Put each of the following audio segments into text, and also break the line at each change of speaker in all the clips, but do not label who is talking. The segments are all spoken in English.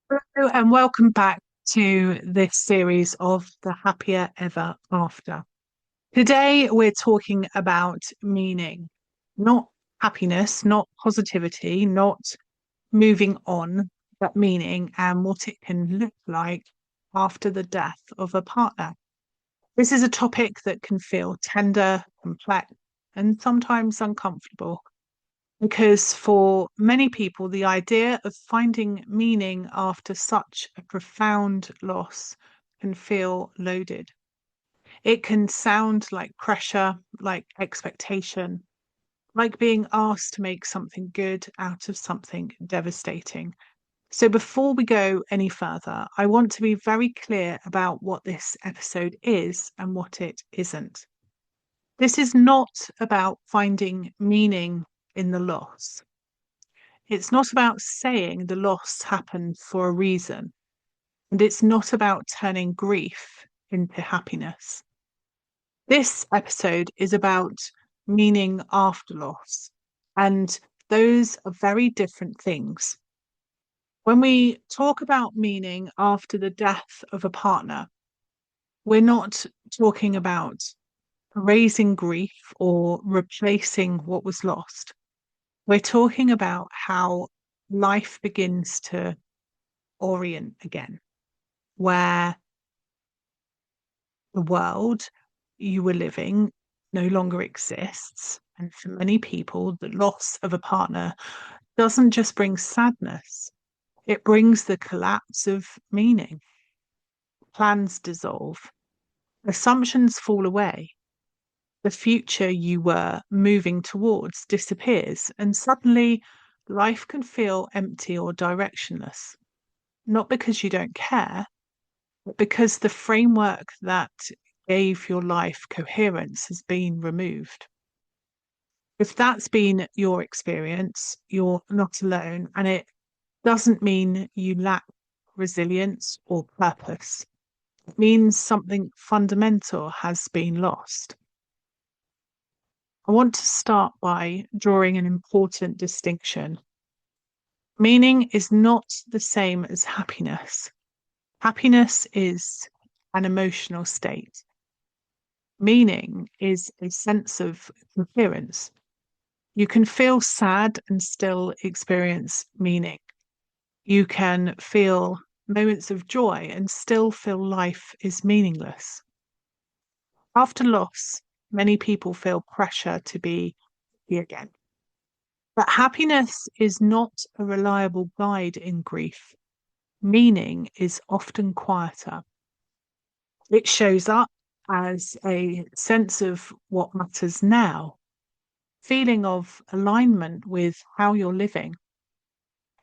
Hello and welcome back to this series of the Happier Ever After. Today we're talking about meaning, not happiness, not positivity, not moving on, but meaning and what it can look like after the death of a partner. This is a topic that can feel tender, complex, and sometimes uncomfortable. Because for many people, the idea of finding meaning after such a profound loss can feel loaded. It can sound like pressure, like expectation, like being asked to make something good out of something devastating. So, before we go any further, I want to be very clear about what this episode is and what it isn't. This is not about finding meaning in the loss. It's not about saying the loss happened for a reason, and it's not about turning grief into happiness. This episode is about meaning after loss, and those are very different things. When we talk about meaning after the death of a partner, we're not talking about erasing grief or replacing what was lost. We're talking about how life begins to orient again, where the world you were living no longer exists. And for many people, the loss of a partner doesn't just bring sadness, it brings the collapse of meaning. Plans dissolve, assumptions fall away, the future you were moving towards disappears, and suddenly life can feel empty or directionless. Not because you don't care, because the framework that gave your life coherence has been removed. If that's been your experience, you're not alone, and it doesn't mean you lack resilience or purpose. It means something fundamental has been lost. I want to start by drawing an important distinction. Meaning is not the same as happiness. Happiness is an emotional state. Meaning is a sense of coherence. You can feel sad and still experience meaning. You can feel moments of joy and still feel life is meaningless. After loss, many people feel pressure to be happy again. But happiness is not a reliable guide in grief. Meaning is often quieter. It shows up as a sense of what matters now, feeling of alignment with how you're living,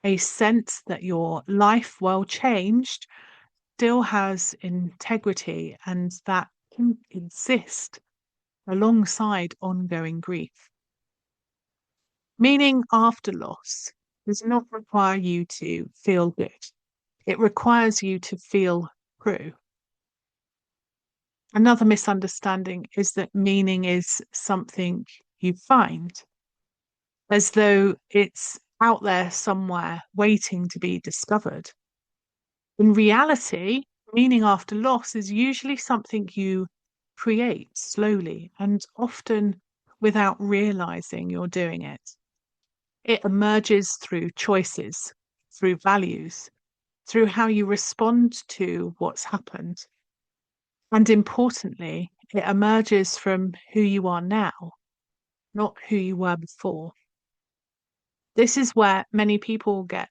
a sense that your life, well changed, still has integrity and that can exist alongside ongoing grief. Meaning after loss does not require you to feel good. It requires you to feel true. Another misunderstanding is that meaning is something you find, as though it's out there somewhere waiting to be discovered. In reality, meaning after loss is usually something you create slowly and often without realizing you're doing it. It emerges through choices, through values, through how you respond to what's happened. And importantly, it emerges from who you are now, not who you were before. This is where many people get,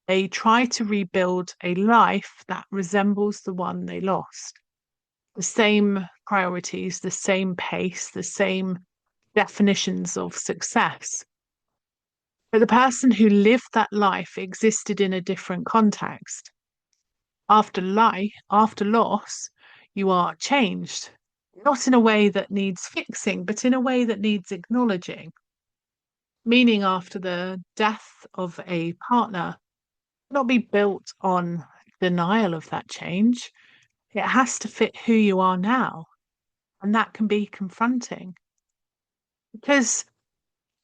they try to rebuild a life that resembles the one they lost. The same priorities, the same pace, the same definitions of success. But the person who lived that life existed in a different context. After loss, you are changed, not in a way that needs fixing, but in a way that needs acknowledging. Meaning after the death of a partner not be built on denial of that change. It has to fit who you are now. And that can be confronting because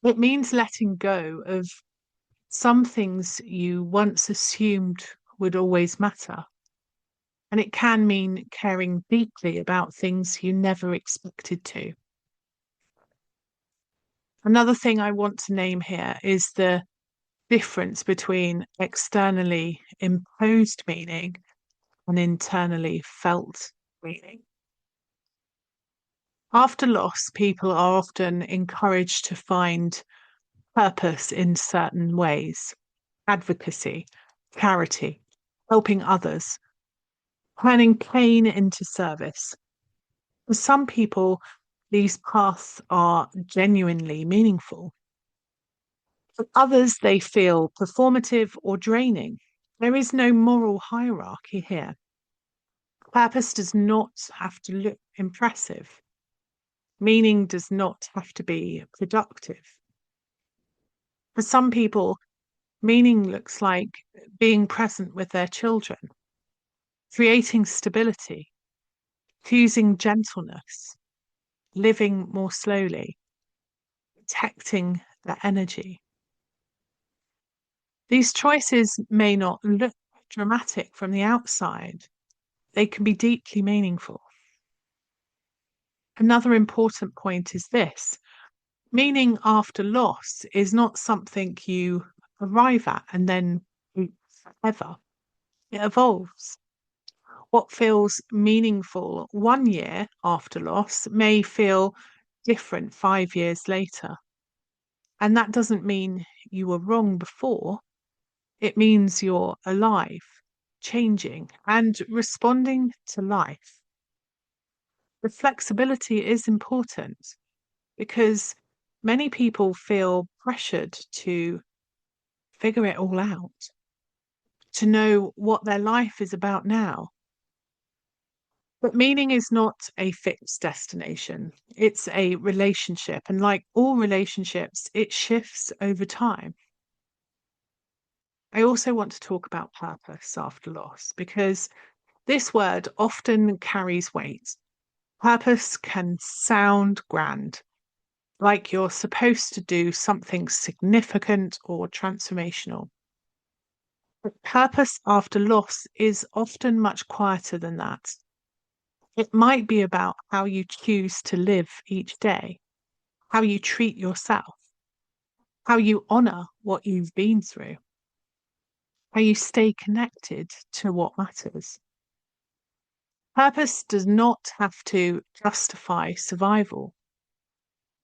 it means letting go of Some things you once assumed would always matter. And it can mean caring deeply about things you never expected to. Another thing I want to name here is the difference between externally imposed meaning and internally felt meaning. After loss, people are often encouraged to find purpose in certain ways: advocacy, charity, helping others, turning pain into service. For some people, these paths are genuinely meaningful. For others, they feel performative or draining. There is no moral hierarchy here. Purpose does not have to look impressive. Meaning does not have to be productive. For some people, meaning looks like being present with their children, creating stability, choosing gentleness, living more slowly, protecting their energy. These choices may not look dramatic from the outside, they can be deeply meaningful. Another important point is this: meaning after loss is not something you arrive at and then keep forever. It evolves. What feels meaningful 1 year after loss may feel different 5 years later. And that doesn't mean you were wrong before. It means you're alive, changing, and responding to life. The flexibility is important because many people feel pressured to figure it all out, to know what their life is about now. But meaning is not a fixed destination, it's a relationship. And like all relationships, it shifts over time. I also want to talk about purpose after loss because this word often carries weight. Purpose can sound grand, like you're supposed to do something significant or transformational. But purpose after loss is often much quieter than that. It might be about how you choose to live each day, how you treat yourself, how you honor what you've been through, how you stay connected to what matters. Purpose does not have to justify survival.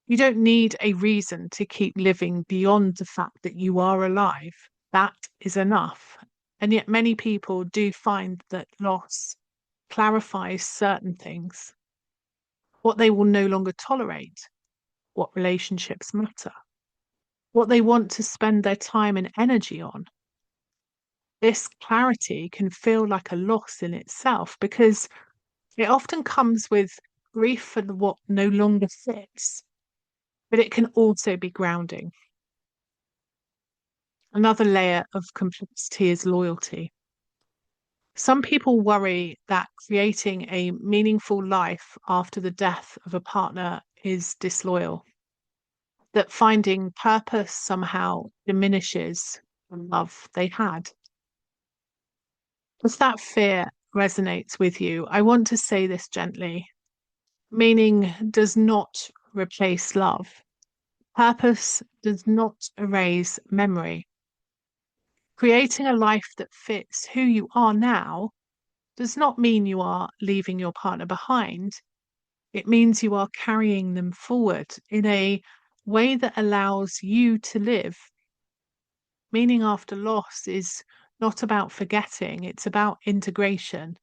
You don't need a reason to keep living beyond the fact that you are alive. That is enough. And yet, many people do find that loss clarifies certain things, what they will no longer tolerate, what relationships matter, what they want to spend their time and energy on. This clarity can feel like a loss in itself because it often comes with grief for what no longer fits, but it can also be grounding. Another layer of complexity is loyalty. Some people worry that creating a meaningful life after the death of a partner is disloyal, that finding purpose somehow diminishes the love they had. If that fear resonates with you, I want to say this gently. Meaning does not replace love. Purpose does not erase memory. Creating a life that fits who you are now does not mean you are leaving your partner behind. It means you are carrying them forward in a way that allows you to live. Meaning after loss is not about forgetting, it's about integration.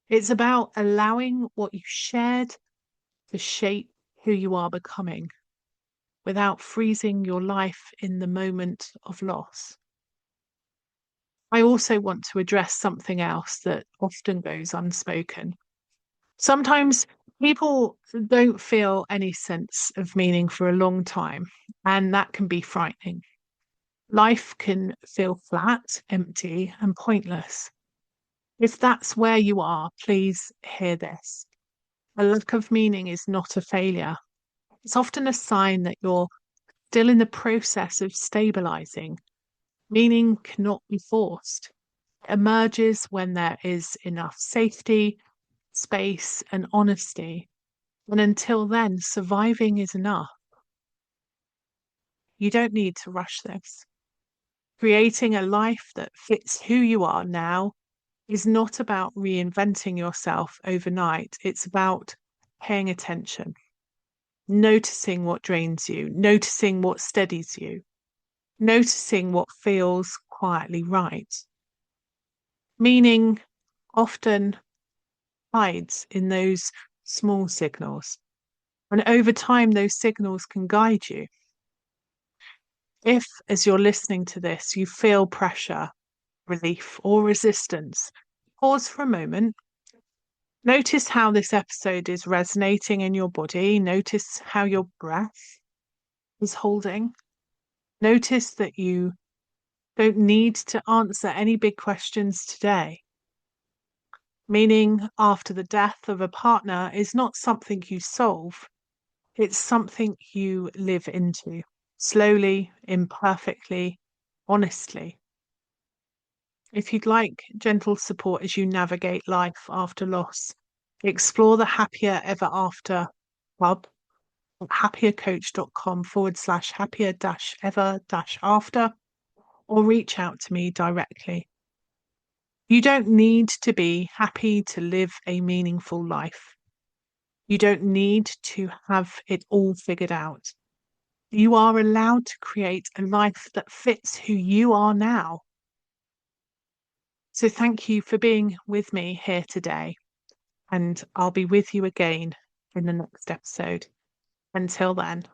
It's about allowing what you shared to shape who you are becoming without freezing your life in the moment of loss. I also want to address something else that often goes unspoken. Sometimes people don't feel any sense of meaning for a long time, and that can be frightening. Life can feel flat, empty, and pointless. If that's where you are, please hear this. A lack of meaning is not a failure. It's often a sign that you're still in the process of stabilizing, Meaning cannot be forced. It emerges when there is enough safety, space, and honesty. And until then, surviving is enough. You don't need to rush this. Creating a life that fits who you are now is not about reinventing yourself overnight. It's about paying attention, noticing what drains you, noticing what steadies you, noticing what feels quietly right. Meaning often hides in those small signals. And over time, those signals can guide you. If, as you're listening to this, you feel pressure, relief, or resistance, pause for a moment. Notice how this episode is resonating in your body. Notice how your breath is holding. Notice that you don't need to answer any big questions today. Meaning, after the death of a partner is not something you solve, it's something you live into, slowly, imperfectly, honestly. If you'd like gentle support as you navigate life after loss, explore the Happier Ever After Club at happiercoach.com/happier-ever-after, or reach out to me directly. You don't need to be happy to live a meaningful life. You don't need to have it all figured out. You are allowed to create a life that fits who you are now. So thank you for being with me here today, and I'll be with you again in the next episode. Until then.